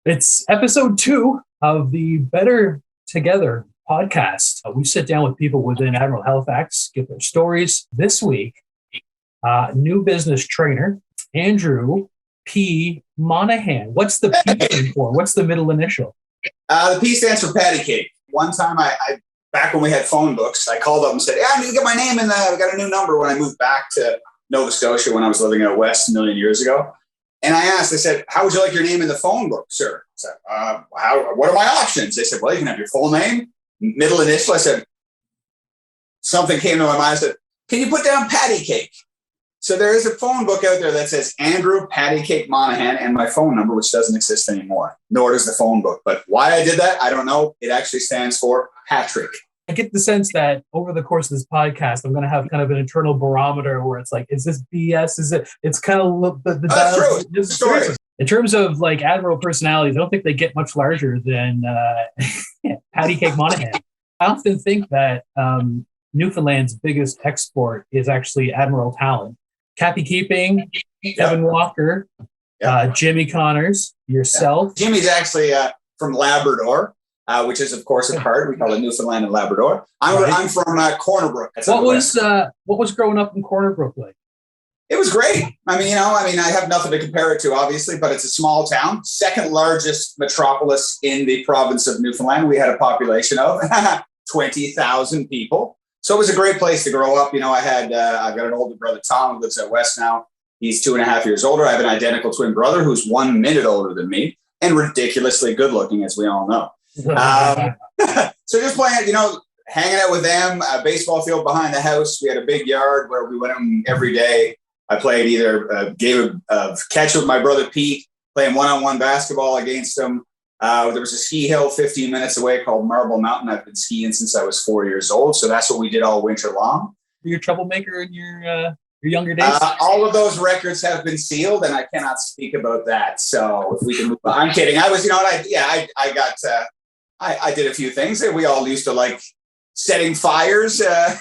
It's episode 2 of the Better Together podcast. We sit down with people within Admiral Halifax, give their stories. This week, new business trainer, Andrew P. Monaghan. What's the P stand for? What's the middle initial? The P stands for patty cake. One time, I back when we had phone books, I called up and said, I need to get my name in there. I got a new number when I moved back to Nova Scotia when I was living out west a million years ago. And I said, how would you like your name in the phone book, sir? I said, what are my options? They said, well, you can have your full name, middle initial. I said, something came to my mind. I said, can you put down patty cake? So there is a phone book out there that says Andrew Patty Cake Monaghan and my phone number, which doesn't exist anymore, nor does the phone book. But why I did that, I don't know. It actually stands for Patrick. I get the sense that over the course of this podcast, I'm going to have kind of an internal barometer where it's like, is this BS? Is it? It's kind of the dialogue. True. In terms of like Admiral personalities, I don't think they get much larger than Patty Cake Monaghan. I often think that Newfoundland's biggest export is actually Admiral talent. Cappy Keeping, Evan Walker, Jimmy Connors, yourself. Jimmy's actually from Labrador. Which is, of course, a part. We call it Newfoundland and Labrador. I'm from Corner Brook. What was growing up in Corner Brook like? It was great. I have nothing to compare it to, obviously, but it's a small town, second largest metropolis in the province of Newfoundland. We had a population of 20,000 people. So it was a great place to grow up. I've got an older brother, Tom, who lives out west now. He's 2.5 years older. I have an identical twin brother who's 1 minute older than me and ridiculously good looking, as we all know. So just playing, hanging out with them, a baseball field behind the house. We had a big yard where we went in every day. I played either a game of catch with my brother Pete, playing one-on-one basketball against him. There was a ski hill 15 minutes away called Marble Mountain. I've been skiing since I was 4 years old. So that's what we did all winter long. Were you a troublemaker in your younger days? All of those records have been sealed and I cannot speak about that. So if we can move on. I'm kidding. I was, I did a few things that we all used to like setting fires. It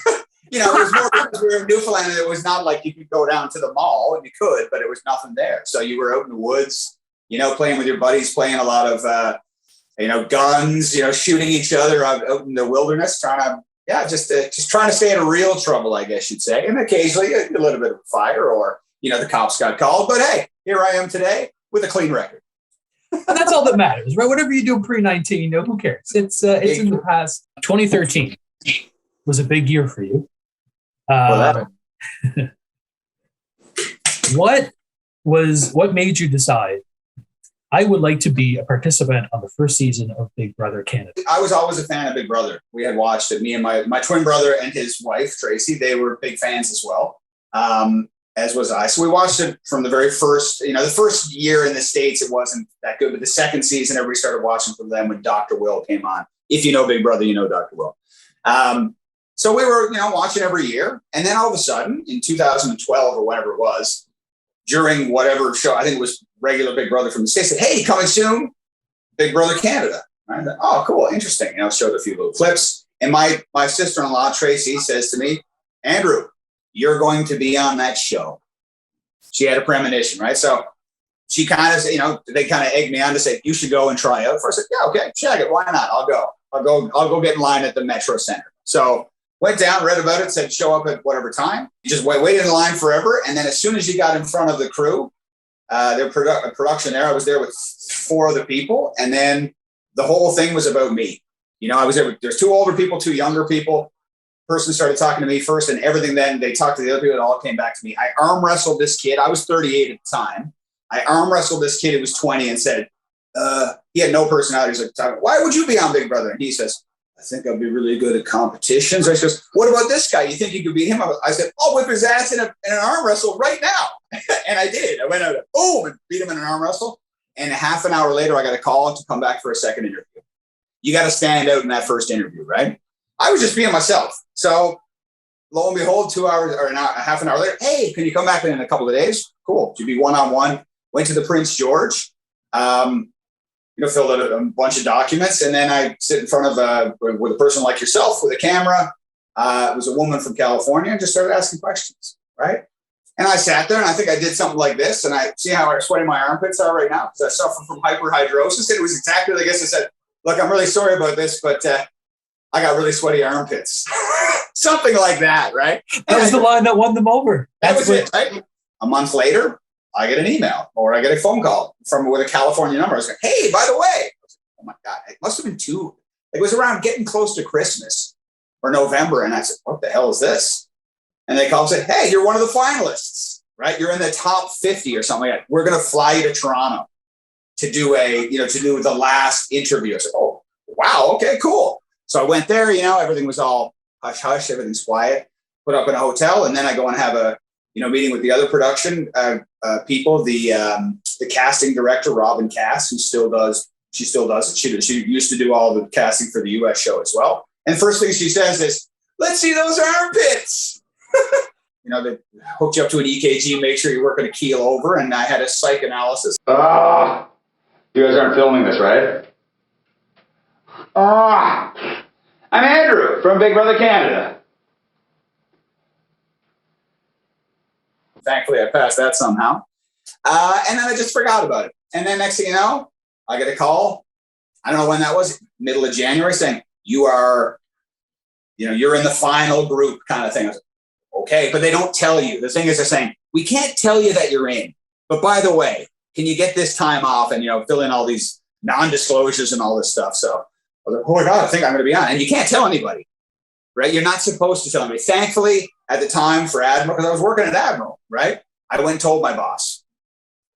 was more because we were in Newfoundland and it was not like you could go down to the mall and you could, but it was nothing there. So you were out in the woods, playing with your buddies, playing a lot of, guns, shooting each other out in the wilderness, trying to stay out of real trouble, I guess you'd say. And occasionally a little bit of fire or, the cops got called. But hey, here I am today with a clean record. And that's all that matters, right? Whatever you do pre-19, who cares? It's in the past. 2013 was a big year for you. What made you decide I would like to be a participant on the first season of Big Brother Canada? I was always a fan of Big Brother. We had watched it. Me and my twin brother and his wife, Tracy, they were big fans as well. As was I. So we watched it from the very first, the first year in the States, it wasn't that good. But the second season, everybody started watching from them when Dr. Will came on. If you know Big Brother, you know Dr. Will. So we were, watching every year. And then all of a sudden, in 2012 or whatever it was, during whatever show, I think it was regular Big Brother from the States, said, hey, coming soon, Big Brother Canada. And I thought, oh, cool, interesting. Showed a few little clips. And my sister-in-law, Tracy, says to me, Andrew, you're going to be on that show. She had a premonition, right? So she kind of, they kind of egged me on to say, you should go and try out. First, I said, yeah, okay, check it. Why not? I'll go get in line at the Metro Center. So went down, read about it, said, show up at whatever time. You just waited in line forever. And then as soon as you got in front of the crew, their production there, I was there with 4 other people. And then the whole thing was about me. I was there. There's 2 older people, 2 younger people. Person started talking to me first and everything. Then they talked to the other people. It all came back to me. I arm wrestled this kid. I was 38 at the time. I arm wrestled this kid who was 20 and said, he had no personality. He's like, why would you be on Big Brother? And he says, I think I'll be really good at competitions. I says, what about this guy? You think you could beat him? I said, I'll whip his ass in an arm wrestle right now. And I did. I went out and boom and beat him in an arm wrestle. And half an hour later, I got a call to come back for a second interview. You got to stand out in that first interview, right? I was just being myself. So lo and behold, 2 hours or half an hour later, hey, can you come back in a couple of days? Cool. To be one-on-one. Went to the Prince George, filled out a bunch of documents. And then I sit in front of with a person like yourself with a camera. It was a woman from California and just started asking questions, right? And I sat there and I think I did something like this. And I see how sweaty my armpits are right now because I suffer from hyperhidrosis. And it was exactly like this. I said, look, I'm really sorry about this, but I got really sweaty armpits. Something like that, right? That was the line that won them over. That was it, right? A month later, I get an email or I get a phone call with a California number. I was like, hey, by the way, oh my God, it must have been two. It was around getting close to Christmas or November. And I said, what the hell is this? And they called and said, hey, you're one of the finalists, right? You're in the top 50 or something like that. We're going to fly you to Toronto to do the last interview. I said, oh, wow. Okay, cool. So I went there, everything was all hush, hush. Everything's quiet, put up in a hotel. And then I go and have a, meeting with the other production people, the casting director, Robin Cass, she still does it. She used to do all the casting for the US show as well. And first thing she says is, let's see those armpits. They hooked you up to an EKG, make sure you weren't going to keel over. And I had a psych analysis. You guys aren't filming this, right? I'm Andrew from Big Brother Canada. Thankfully, I passed that somehow. And then I just forgot about it. And then next thing you know, I get a call. I don't know when that was, middle of January, saying, you're in the final group kind of thing. I was like, okay, but they don't tell you. The thing is, they're saying, we can't tell you that you're in. But by the way, can you get this time off and, fill in all these non-disclosures and all this stuff? So I was like, oh my God, I think I'm going to be on. And you can't tell anybody, right? You're not supposed to tell anybody. Thankfully, at the time for Admiral, because I was working at Admiral, right? I went and told my boss,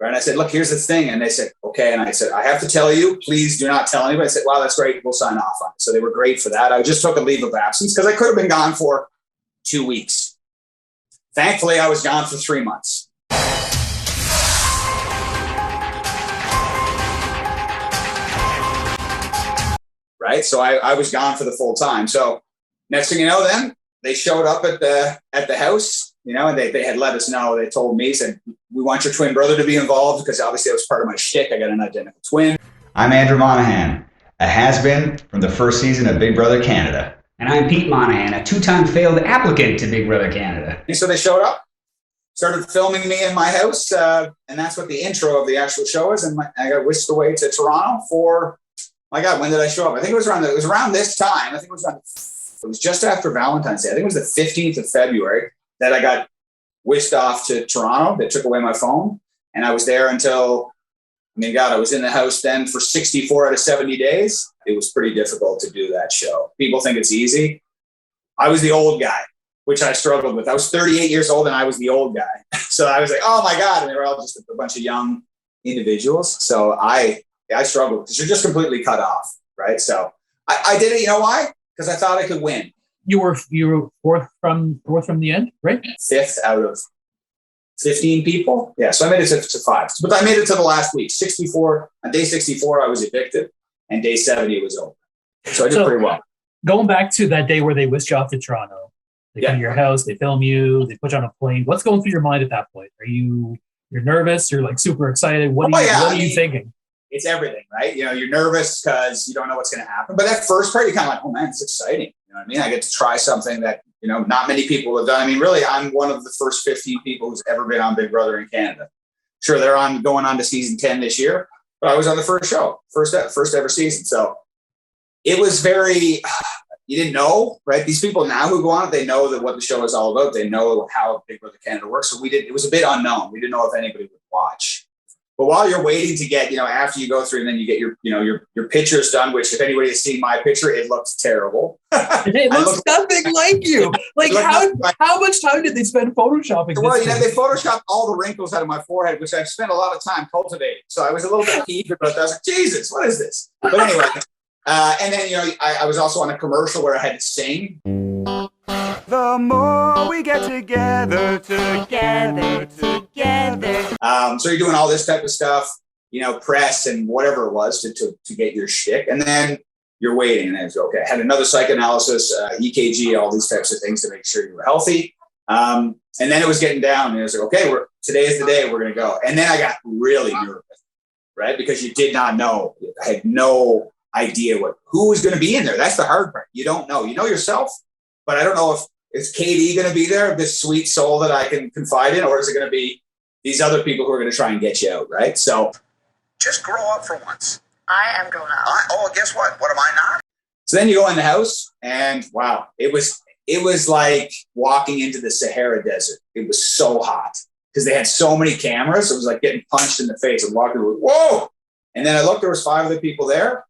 right? And I said, look, here's the thing. And they said, okay. And I said, I have to tell you, please do not tell anybody. I said, wow, that's great. We'll sign off on it. So they were great for that. I just took a leave of absence because I could have been gone for 2 weeks. Thankfully, I was gone for 3 months. Right? So I was gone for the full time. So next thing you know, then they showed up at the house, and they had let us know. They told me, said, we want your twin brother to be involved because obviously that was part of my shtick. I got an identical twin. I'm Andrew Monaghan, a has-been from the first season of Big Brother Canada. And I'm Pete Monaghan, a 2-time failed applicant to Big Brother Canada. And so they showed up, started filming me in my house, and that's what the intro of the actual show is. And I got whisked away to Toronto for, my God, when did I show up? I think it was around this time. I think it was just after Valentine's Day. I think it was the 15th of February that I got whisked off to Toronto. They took away my phone, and I was there until, I was in the house then for 64 out of 70 days. It was pretty difficult to do that show. People think it's easy. I was the old guy, which I struggled with. I was 38 years old and I was the old guy. So I was like, oh my God. And they were all just a bunch of young individuals. So I struggled because you're just completely cut off, right? So I did it. You know why? Because I thought I could win. You were fourth from the end, right? 5th out of 15 people. Yeah. So I made it to 5, but I made it to the last week. 64 on day 64, I was evicted, and day 70 it was over. So I did pretty well. Going back to that day where they whisked you off to Toronto, they come to your house, they film you, they put you on a plane. What's going through your mind at that point? You're nervous? You're like super excited. What are you thinking? It's everything, right? You're nervous because you don't know what's going to happen. But that first part, you're kind of like, oh man, it's exciting. You know what I mean? I get to try something that, not many people have done. I mean, really, I'm one of the first 15 people who's ever been on Big Brother in Canada. Sure, they're going on to season 10 this year, but I was on the first show, first ever season. So it was very, you didn't know, right? These people now who go on it, they know that what the show is all about. They know how Big Brother Canada works. So it was a bit unknown. We didn't know if anybody would watch. But while you're waiting to get, after you go through and then you get your pictures done, which if anybody has seen my picture, it looks terrible. It looks nothing like you. Like how much time did they spend photoshopping this? Well, they photoshopped all the wrinkles out of my forehead, which I've spent a lot of time cultivating. So I was a little bit peeved about that. I was like, Jesus, what is this? But anyway, and then, I was also on a commercial where I had to sing. The more we get together. So you're doing all this type of stuff, press and whatever it was to get your shtick. And then you're waiting. And it's okay. I had another psychoanalysis, EKG, all these types of things to make sure you were healthy. And then it was getting down and it was like, okay, today is the day we're going to go. And then I got really nervous, right? Because you did not know. I had no idea who was going to be in there. That's the hard part. You don't know. You know yourself, but I don't know if is Katie going to be there, this sweet soul that I can confide in, or is it going to be these other people who are going to try and get you out, right? So just grow up for once. I am grown up. Guess what? What am I not? So then you go in the house, and wow, it was like walking into the Sahara Desert. It was so hot because they had so many cameras. It was like getting punched in the face and walking. Whoa! And then I looked. There was 5 other people there,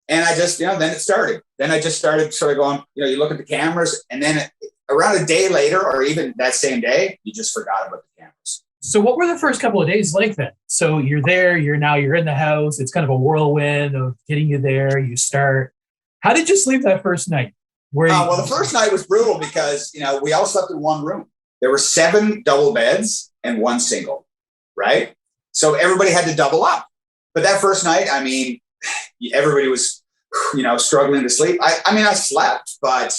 and I just, then it started. Then I just started sort of going. You look at the cameras, and then around a day later, or even that same day, you just forgot about the cameras. So what were the first couple of days like then? So you're there. You're in the house. It's kind of a whirlwind of getting you there. You start. How did you sleep that first night? Well, the first night was brutal because, we all slept in one room. There were 7 double beds and 1 single, right? So everybody had to double up. But that first night, everybody was, struggling to sleep. I slept, but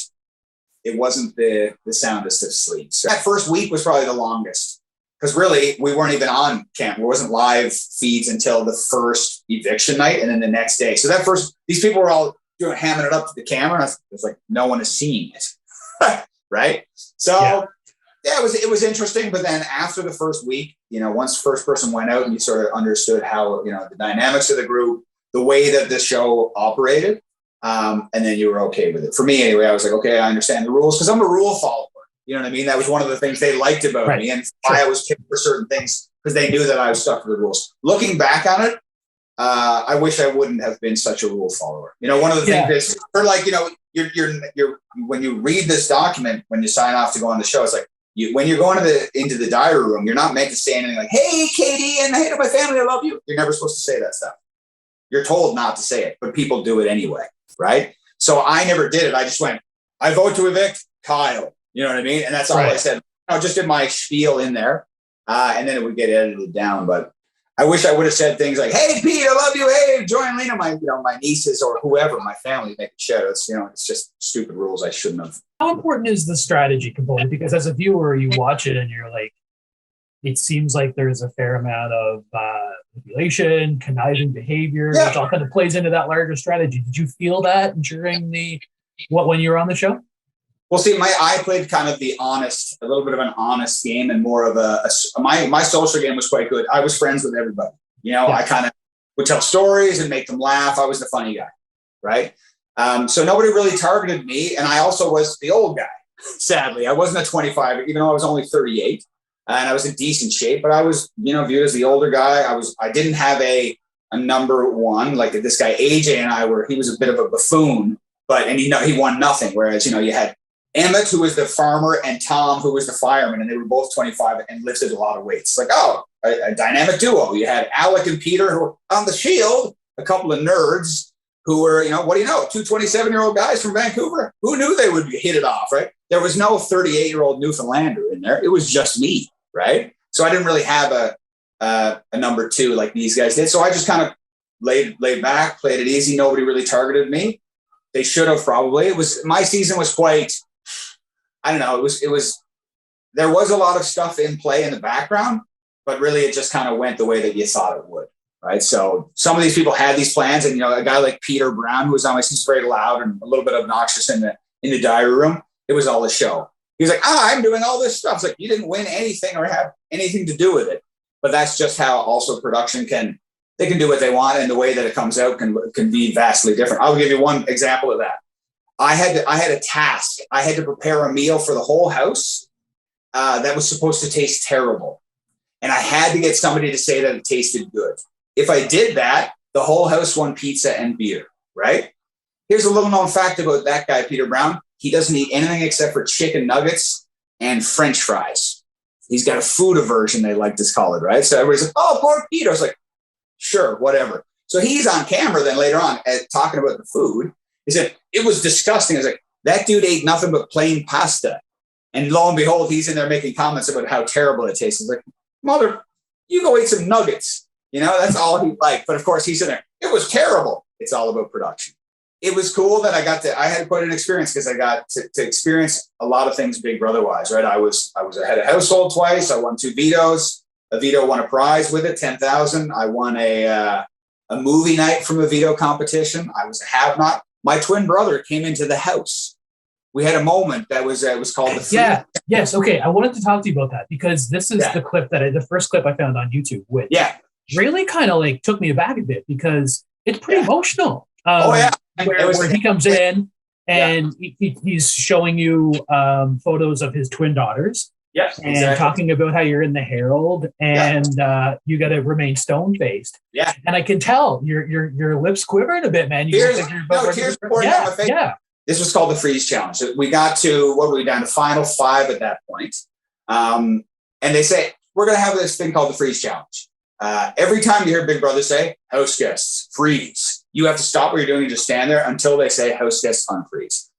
it wasn't the soundest of sleep. So that first week was probably the longest because really we weren't even on camp. There wasn't live feeds until the first eviction night and then the next day. So these people were all hamming it up to the camera. It's like no one is seeing it, right? So yeah, it was interesting. But then after the first week, once first person went out and you sort of understood how the dynamics of the group, the way that the show operated, and then you were okay with it. For me, anyway, I was like, okay, I understand the rules because I'm a rule follower. You know what I mean? That was one of the things they liked about me, and why I was picked for certain things because they knew that I was stuck to the rules. Looking back on it, I wish I wouldn't have been such a rule follower. One of the things is, or like, you're when you read this document, when you sign off to go on the show, it's like when you're going into the diary room, you're not meant to say anything like, "Hey, Katie, and hey to my family, I love you." You're never supposed to say that stuff. You're told not to say it, but people do it anyway, right? So I never did it. I just went, "I vote to evict Kyle." You know what I mean? And that's all I said. I just did my spiel in there, and then it would get edited down, but. I wish I would have said things like, "Hey, Pete, I love you. Hey, Joy and Lena, my nieces or whoever, my family, making shout outs." It's just stupid rules I shouldn't have. How important is the strategy component? Because as a viewer, you watch it and you're like, it seems like there's a fair amount of manipulation, conniving behavior, which all kind of plays into that larger strategy. Did you feel that during when you were on the show? Well, see, I played kind of a little bit of an honest game and more of my social game was quite good. I was friends with everybody. I kind of would tell stories and make them laugh. I was the funny guy, right? So nobody really targeted me. And I also was the old guy, sadly. I wasn't a 25, even though I was only 38. And I was in decent shape, but I was, viewed as the older guy. I didn't have a number one, like this guy, AJ and he was a bit of a buffoon, and he won nothing. Whereas, you had Emmett, who was the farmer, and Tom, who was the fireman, and they were both 25 and lifted a lot of weights. Like, a dynamic duo. You had Alec and Peter, who were on the Shield, a couple of nerds who were, what do you know, 2 27-year-old guys from Vancouver. Who knew they would hit it off, right? There was no 38-year-old Newfoundlander in there. It was just me, right? So I didn't really have a number 2 like these guys did. So I just kind of laid back, played it easy. Nobody really targeted me. They should have probably. My season was quite. I don't know. There was a lot of stuff in play in the background, but really it just kind of went the way that you thought it would. Right. So some of these people had these plans and, a guy like Peter Brown, who was on my season, very loud and a little bit obnoxious in the diary room. It was all a show. He was like, I'm doing all this stuff. It's like, you didn't win anything or have anything to do with it. But that's just how also production they can do what they want. And the way that it comes out can be vastly different. I'll give you one example of that. I had a task. I had to prepare a meal for the whole house that was supposed to taste terrible. And I had to get somebody to say that it tasted good. If I did that, the whole house won pizza and beer, right? Here's a little known fact about that guy, Peter Brown. He doesn't eat anything except for chicken nuggets and French fries. He's got a food aversion, they like to call it, right? So everybody's like, "Oh, poor Peter." I was like, sure, whatever. So he's on camera then later on talking about the food. He said, "It was disgusting." I was like, "That dude ate nothing but plain pasta." And lo and behold, he's in there making comments about how terrible it tastes. I was like, "Mother, you go eat some nuggets." That's all he liked. But of course, he's in there. "It was terrible." It's all about production. It was cool that I had quite an experience because I got to experience a lot of things Big Brother wise, right? I was a head of household twice. I won 2 vetoes. A veto won a prize with it, 10,000. I won a movie night from a veto competition. I was a have-not. My twin brother came into the house we had a moment that was it was called the Yes. Okay. I wanted to talk to you about that because this is the clip the first clip I found on YouTube, which really kind of like took me aback a bit because it's pretty emotional. Where he comes in and he's showing you photos of his twin daughters. Yes, and talking about how you're in the Herald and you got to remain stone faced. Yeah, and I can tell your lips quivering a bit, man. Tears pouring down my face. Yeah. This was called the freeze challenge. We got to what were we down to final 5 at that point, and they say we're going to have this thing called the freeze challenge. Every time you hear Big Brother say house guests freeze, you have to stop what you're doing and just stand there until they say house guests unfreeze.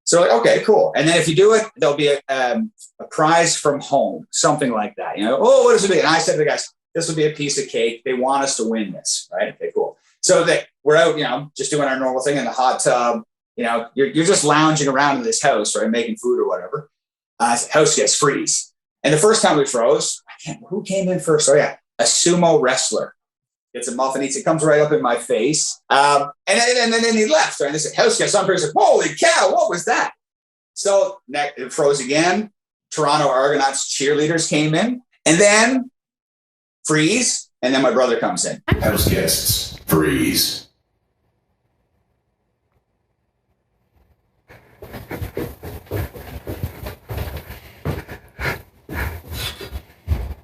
So like, okay, cool. And then if you do it, there'll be a prize from home, something like that. You know, what does it be? And I said to the guys, this will be a piece of cake. They want us to win this, right? Okay, cool. So we're out, just doing our normal thing in the hot tub. You're just lounging around in this house, right, making food or whatever. House gets freeze. And the first time we froze, who came in first? Oh yeah, a sumo wrestler. Gets a muffin, eats it, comes right up in my face. And then he left. Right? And they said, house guest unfreeze. Like, holy cow, what was that? So it froze again. Toronto Argonauts cheerleaders came in. And then freeze. And then my brother comes in. House guests freeze.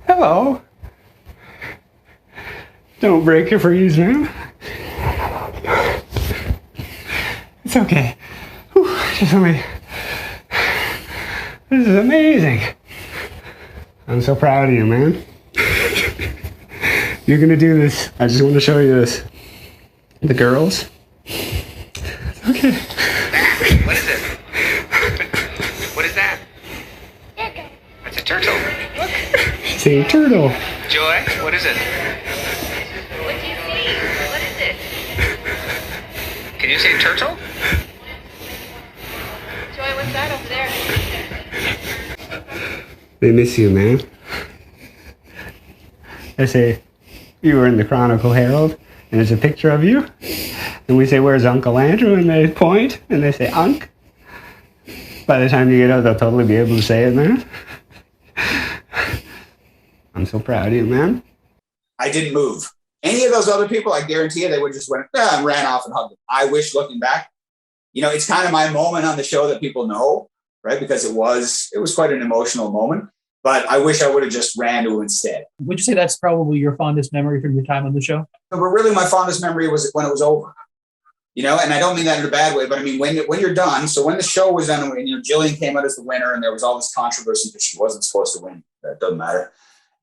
Hello. Don't break your freeze, man. It's okay. Whew, just let me. This is amazing. I'm so proud of you, man. You're gonna do this. I just want to show you this. The girls. Okay. What is it? What is that? It's a turtle. Look. Say turtle. Joy, what is it? What do you see? What is it? Can you say turtle? Joy, what's that over there? They miss you, man. They say, you were in the Chronicle Herald, and there's a picture of you. And we say, where's Uncle Andrew? And they point, and they say, Unc. By the time you get out, they'll totally be able to say it, man. I'm so proud of you, man. I didn't move. Any of those other people, I guarantee you, they would just went and ran off and hugged him. I wish, looking back, it's kind of my moment on the show that people know, right? Because it was quite an emotional moment. But I wish I would have just ran to him instead. Would you say that's probably your fondest memory from your time on the show? But really, my fondest memory was when it was over. And I don't mean that in a bad way, but I mean when you're done. So when the show was done, Jillian came out as the winner, and there was all this controversy because she wasn't supposed to win. That doesn't matter.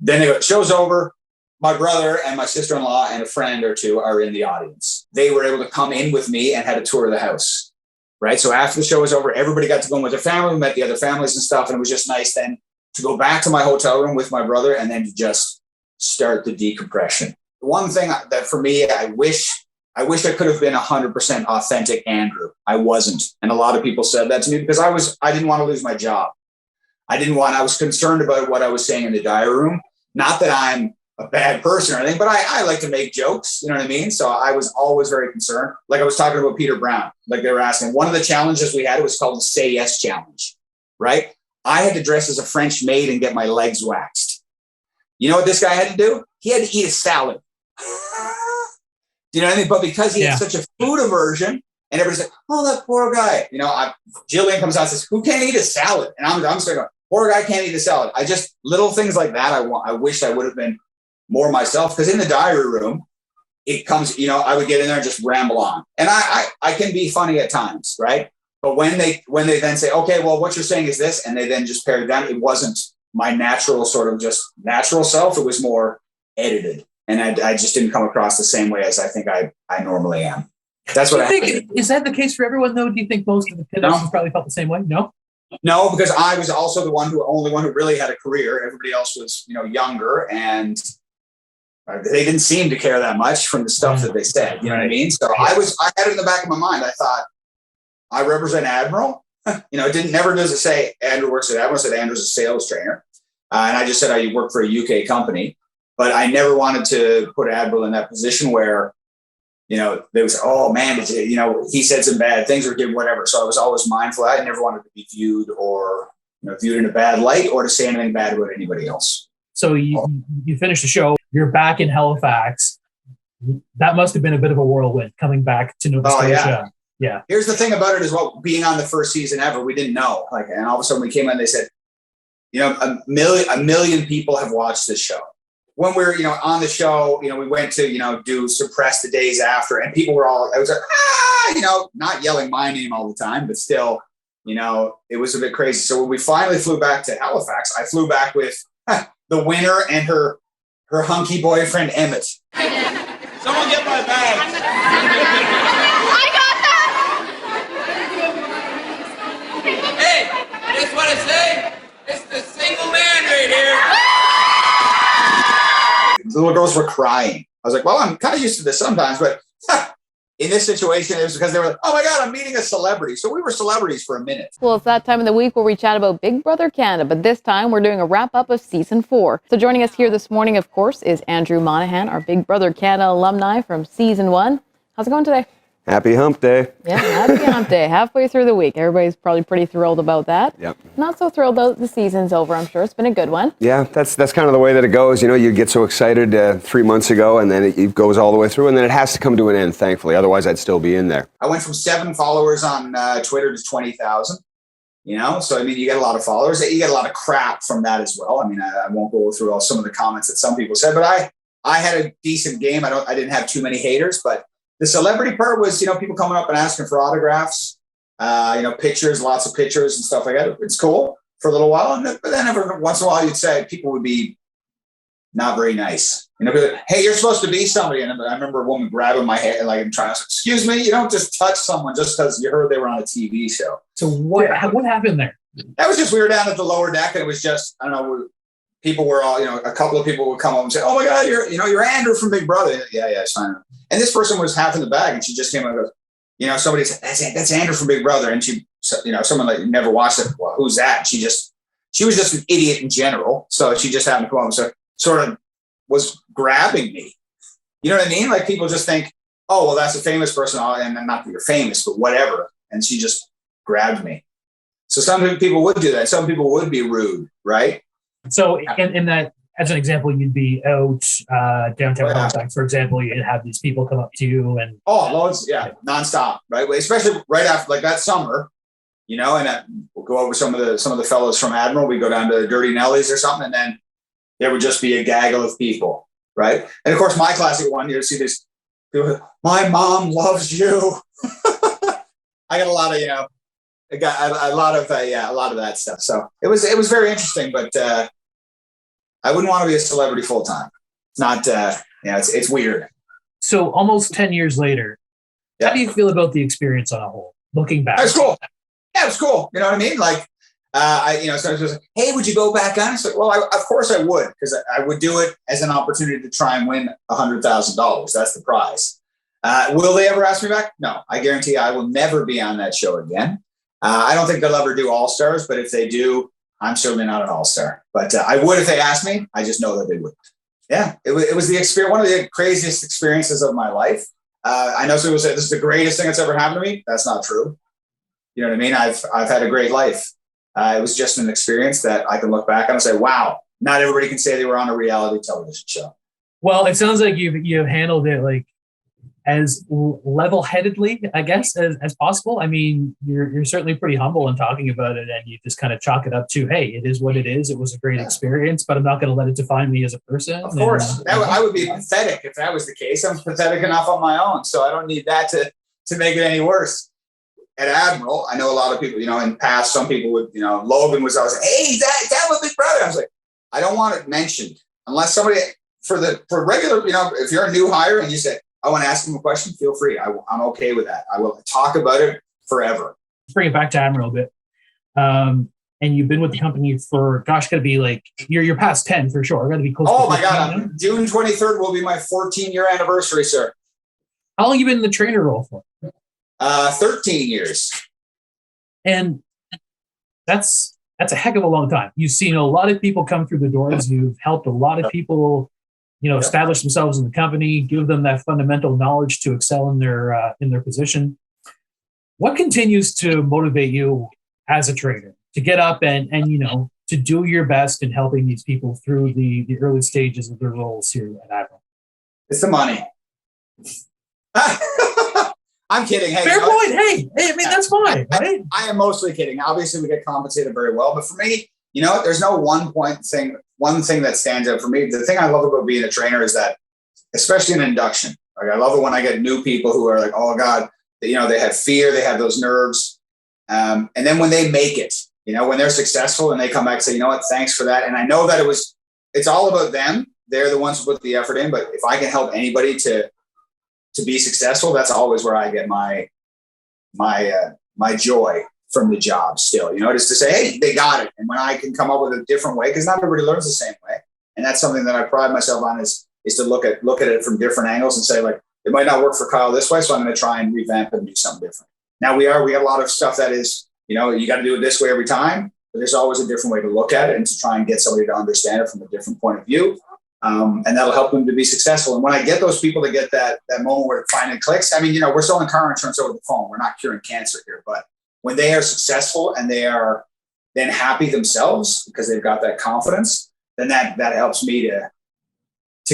Then the show's over. My brother and my sister-in-law and a friend or two are in the audience. They were able to come in with me and had a tour of the house. Right. So after the show was over, everybody got to go in with their family. We met the other families and stuff, and it was just nice then to go back to my hotel room with my brother and then to just start the decompression. The one thing that for me, I wish I could have been 100% authentic Andrew. I wasn't. And a lot of people said that to me because I didn't want to lose my job. I was concerned about what I was saying in the diary room. Not that I'm a bad person or anything, but I like to make jokes. You know what I mean? So I was always very concerned. Like I was talking about Peter Brown, like they were asking, one of the challenges we had, it was called the Say Yes Challenge, right? I had to dress as a French maid and get my legs waxed. You know what this guy had to do? He had to eat a salad. Do you know what I mean? But because he had such a food aversion, and everybody's like, oh, that poor guy. Jillian comes out and says, who can't eat a salad? And I'm saying, poor guy can't eat a salad. Little things like that. I wish I would have been more myself, because in the diary room, it comes, I would get in there and just ramble on. And I can be funny at times, right? But when they then say, okay, well, what you're saying is this, and they then just pare it down, it wasn't my natural natural self. It was more edited. And I just didn't come across the same way as I think I normally am. That's what I think. Is that the case for everyone, though? Do you think most of the pit-ups probably felt the same way? No? No, because I was also the only one who really had a career. Everybody else was, younger, and they didn't seem to care that much from the stuff that they said. You know what I mean? So I had it in the back of my mind. I thought, I represent Admiral. It never does it say Andrew works at Admiral. It said Andrew's a sales trainer. And I just said I work for a UK company. But I never wanted to put Admiral in that position where there was, oh man, he said some bad things or did whatever. So I was always mindful. I never wanted to be viewed or viewed in a bad light or to say anything bad about anybody else. So you finished the show. You're back in Halifax. That must have been a bit of a whirlwind coming back to Nova Scotia. Yeah. Here's the thing about it as well. Being on the first season ever, we didn't know. And all of a sudden we came in, they said, a million people have watched this show. When we were, on the show, we went to, do suppress the days after, and people were all, it was like, not yelling my name all the time, but still, it was a bit crazy. So when we finally flew back to Halifax, I flew back with the winner and her hunky boyfriend, Emmett. Someone get my bag. I got that! Hey, guess what I say? It's the single man right here. The little girls were crying. I was like, well, I'm kind of used to this sometimes, but in this situation, it was because they were like, oh my God, I'm meeting a celebrity. So we were celebrities for a minute. Well, it's that time of the week where we chat about Big Brother Canada, but this time we're doing a wrap-up of Season 4. So joining us here this morning, of course, is Andrew Monaghan, our Big Brother Canada alumni from Season 1. How's it going today? Happy hump day. Yeah, happy hump day. Halfway through the week. Everybody's probably pretty thrilled about that. Yep. Not so thrilled that the season's over, I'm sure. It's been a good one. Yeah, that's kind of the way that it goes. You get so excited 3 months ago, and then it goes all the way through, and then it has to come to an end, thankfully. Otherwise, I'd still be in there. I went from 7 followers on Twitter to 20,000. So you get a lot of followers. You get a lot of crap from that as well. I won't go through some of the comments that some people said, but I had a decent game. I didn't have too many haters, but the celebrity part was, people coming up and asking for autographs, pictures, lots of pictures and stuff like that. It's cool for a little while. But then every once in a while you'd say people would be not very nice. Hey, you're supposed to be somebody. And I remember a woman grabbing my hair, I'm trying to say, excuse me, you don't just touch someone just because you heard they were on a TV show. So what happened there? That was just, we were down at the lower deck and it was just, I don't know, people were all, a couple of people would come up and say, oh my God, you're Andrew from Big Brother. Yeah, fine. And this person was half in the bag and she just came out and goes, somebody said, that's Andrew from Big Brother. And she, someone never watched it. Well, who's that? She was just an idiot in general. So she just happened to come up and sort of was grabbing me. You know what I mean? People just think, oh, well, that's a famous person. And not that you're famous, but whatever. And she just grabbed me. So some people would do that. Some people would be rude, right? So in that, as an example, you'd be out downtown Halifax, for example, you'd have these people come up to you and loads, nonstop, right? Especially right after that summer, and we'll go over some of the fellows from Admiral. We go down to Dirty Nellies or something, and then there would just be a gaggle of people, right? And of course, my classic one, you see this, my mom loves you. I got a lot of, I got a lot of that stuff. So it was very interesting, but I wouldn't want to be a celebrity full time. It's not, it's weird. So almost 10 years later, how do you feel about the experience on a whole? Looking back, it's cool. Yeah, it was cool. You know what I mean? So it was like, hey, would you go back on? It's like, well, of course I would, because I would do it as an opportunity to try and win $100,000. That's the prize. Will they ever ask me back? No, I guarantee I will never be on that show again. I don't think they'll ever do All Stars, but if they do, I'm certainly not an all-star, but I would if they asked me. I just know that they wouldn't. Yeah, it was the experience, one of the craziest experiences of my life. I know some people say this is the greatest thing that's ever happened to me. That's not true. You know what I mean? I've had a great life. It was just an experience that I can look back on and say, wow, not everybody can say they were on a reality television show. Well, it sounds like you've handled it as level-headedly, I guess, as possible. You're certainly pretty humble in talking about it, and you just kind of chalk it up to, hey, it is what it is. It was a great experience, but I'm not going to let it define me as a person. Of course. I would be pathetic if that was the case. I'm pathetic enough on my own, so I don't need that to make it any worse. At Admiral, I know a lot of people, in past, some people would, Logan was always like, hey, that was Big Brother. I was like, I don't want it mentioned unless somebody, for regular, if you're a new hire and you say, I want to ask him a question, feel free. I'm okay with that. I will talk about it forever. Let's bring it back to Admiral a bit. And you've been with the company for, gosh, got to be you're past 10 for sure. Got to be close. Oh my God. June 23rd will be my 14-year anniversary, sir. How long have you been in the trainer role for? 13 years. And that's a heck of a long time. You've seen a lot of people come through the doors. You've helped a lot of people establish themselves in the company, give them that fundamental knowledge to excel in their position. What continues to motivate you as a trainer to get up and to do your best in helping these people through the early stages of their roles here at Admiral? It's the money. I'm kidding. Hey, fair point. Hey, I mean, that's fine, right? I am mostly kidding. Obviously, we get compensated very well, but for me, there's no one thing that stands out for me. The thing I love about being a trainer is that, especially in induction, like I love it when I get new people who are like, oh God, they have fear, they have those nerves. And then when they make it, when they're successful and they come back and say, you know what, thanks for that. And I know that it's all about them. They're the ones who put the effort in, but if I can help anybody to be successful, that's always where I get my joy from the job still, just to say, hey, they got it. And when I can come up with a different way, because not everybody learns the same way. And that's something that I pride myself on is to look at it from different angles and say, like, it might not work for Kyle this way, so I'm going to try and revamp it and do something different. Now we got a lot of stuff that is, you got to do it this way every time, but there's always a different way to look at it and to try and get somebody to understand it from a different point of view. And that'll help them to be successful. And when I get those people to get that moment where it finally clicks, I mean, we're selling car insurance over the phone. We're not curing cancer here, but when they are successful and they are then happy themselves because they've got that confidence, then that helps me to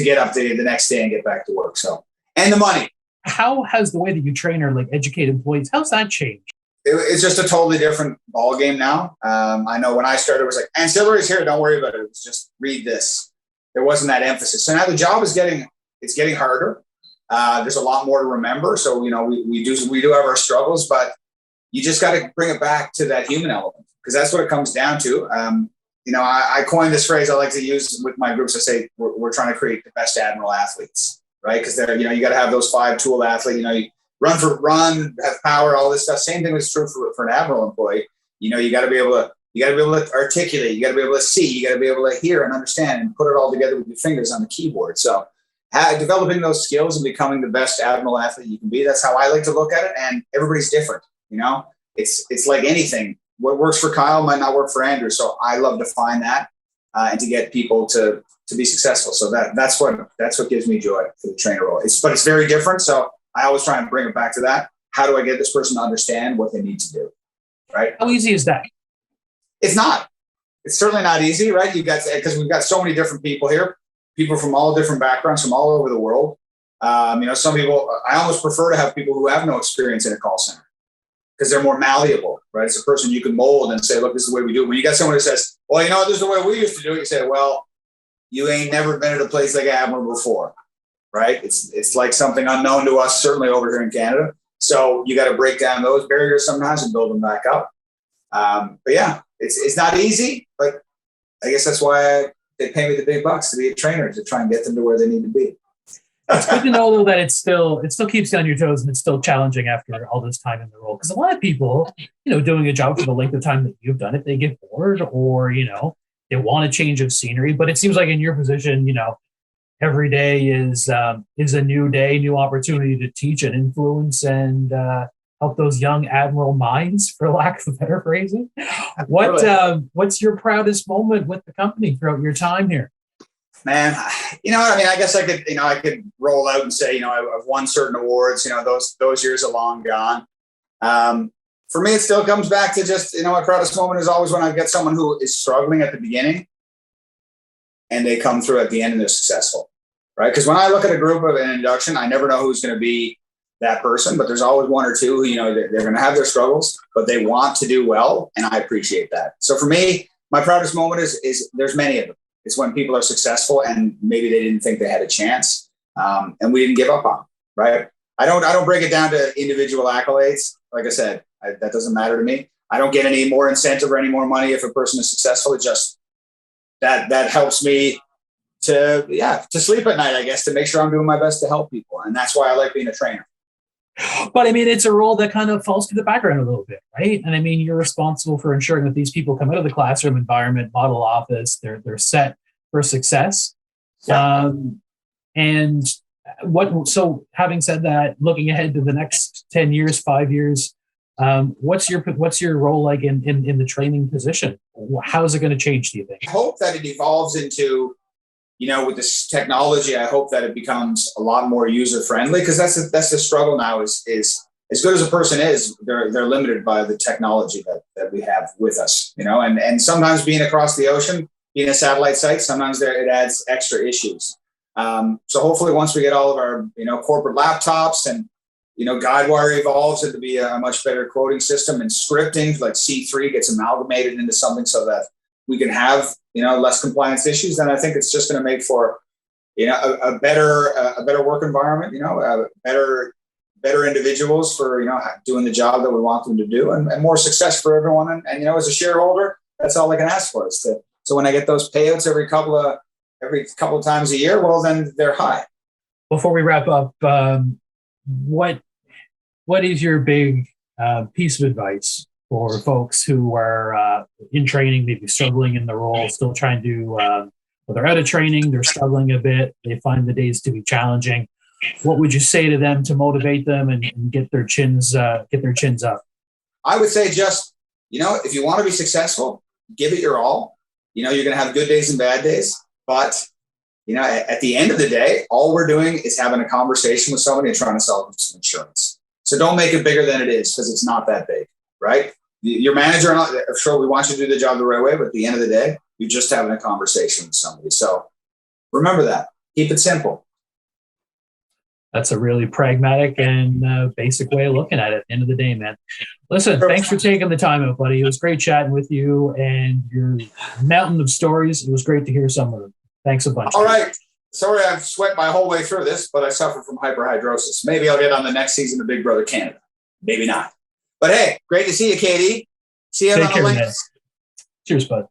get up the next day and get back to work. So, and the money. How has the way that you train or educate employees, how's that changed? It's just a totally different ball game now. I know when I started, it was like, ancillaries here, don't worry about it. It's just read this. There wasn't that emphasis. So now the job is getting harder. There's a lot more to remember. So, we do have our struggles, but you just got to bring it back to that human element because that's what it comes down to. I coined this phrase I like to use with my groups. I say, we're trying to create the best Admiral athletes, right? Because you got to have those 5-tool athlete, you run, have power, all this stuff. Same thing is true for an Admiral employee. You got to be able to articulate. You got to be able to see. You got to be able to hear and understand and put it all together with your fingers on the keyboard. So developing those skills and becoming the best Admiral athlete you can be. That's how I like to look at it. And everybody's different. It's like anything. What works for Kyle might not work for Andrew. So I love to find that and to get people to be successful. So that's what gives me joy for the trainer role. But it's very different. So I always try and bring it back to that. How do I get this person to understand what they need to do? Right? How easy is that? It's not. It's certainly not easy, right? Because we've got so many different people here, people from all different backgrounds, from all over the world. Some people, I almost prefer to have people who have no experience in a call center because they're more malleable, right? It's a person you can mold and say, look, this is the way we do it. When you got someone who says, well, this is the way we used to do it, you say, well, you ain't never been at a place like Admiral before, right? It's like something unknown to us, certainly over here in Canada. So you got to break down those barriers sometimes and build them back up. But yeah, it's not easy, but I guess that's why they pay me the big bucks to be a trainer, to try and get them to where they need to be. It's good to know though that it still keeps you on your toes and it's still challenging after all this time in the role. Because a lot of people, doing a job for the length of time that you've done it, they get bored or, they want a change of scenery. But it seems like in your position, every day is a new day, new opportunity to teach and influence and help those young Admiral minds, for lack of a better phrasing. What's your proudest moment with the company throughout your time here? Man, I guess I could roll out and say, I've won certain awards, those years are long gone. For me, it still comes back to just, my proudest moment is always when I get someone who is struggling at the beginning and they come through at the end and they're successful, right? Because when I look at a group of an induction, I never know who's going to be that person, but there's always one or two who, they're going to have their struggles, but they want to do well. And I appreciate that. So for me, my proudest moment is there's many of them. It's when people are successful and maybe they didn't think they had a chance, and we didn't give up on them, right? I don't break it down to individual accolades. Like I said, that doesn't matter to me. I don't get any more incentive or any more money if a person is successful. It just that helps me to sleep at night, I guess, to make sure I'm doing my best to help people, and that's why I like being a trainer. But it's a role that kind of falls to the background a little bit, right? And you're responsible for ensuring that these people come out of the classroom environment, model office, they're set for success. Yeah. So having said that, looking ahead to the next 10 years, 5 years, what's your role like in the training position? How is it going to change, do you think? I hope that it evolves into, with this technology, I hope that it becomes a lot more user friendly, because that's the struggle now is as good as a person is, they're limited by the technology that we have with us, and sometimes being across the ocean, being a satellite site, sometimes it adds extra issues. So hopefully once we get all of our, corporate laptops and, Guidewire evolves it to be a much better quoting system, and scripting like C3 gets amalgamated into something so that we can have, less compliance issues, then I think it's just going to make for, a better work environment, better individuals for, doing the job that we want them to do, and more success for everyone. And as a shareholder, that's all I can ask for. So when I get those payouts every couple of times a year, well, then they're high. Before we wrap up, what is your big piece of advice for folks who are in training, maybe struggling in the role, still trying to, well, they're out of training, they're struggling a bit, they find the days to be challenging. What would you say to them to motivate them and get their chins up? I would say just, if you want to be successful, give it your all. You're going to have good days and bad days, but at the end of the day, all we're doing is having a conversation with somebody and trying to sell them some insurance. So don't make it bigger than it is, because it's not that big, right? Your manager, I'm sure we want you to do the job the right way, but at the end of the day, you're just having a conversation with somebody. So remember that. Keep it simple. That's a really pragmatic and basic way of looking at it at the end of the day, man. Listen, thanks for taking the time out, buddy. It was great chatting with you and your mountain of stories. It was great to hear some of them. Thanks a bunch. All right. Sorry I've sweat my whole way through this, but I suffer from hyperhidrosis. Maybe I'll get on the next season of Big Brother Canada. Maybe not. But hey, great to see you, Katie. See you on the links. Cheers, bud.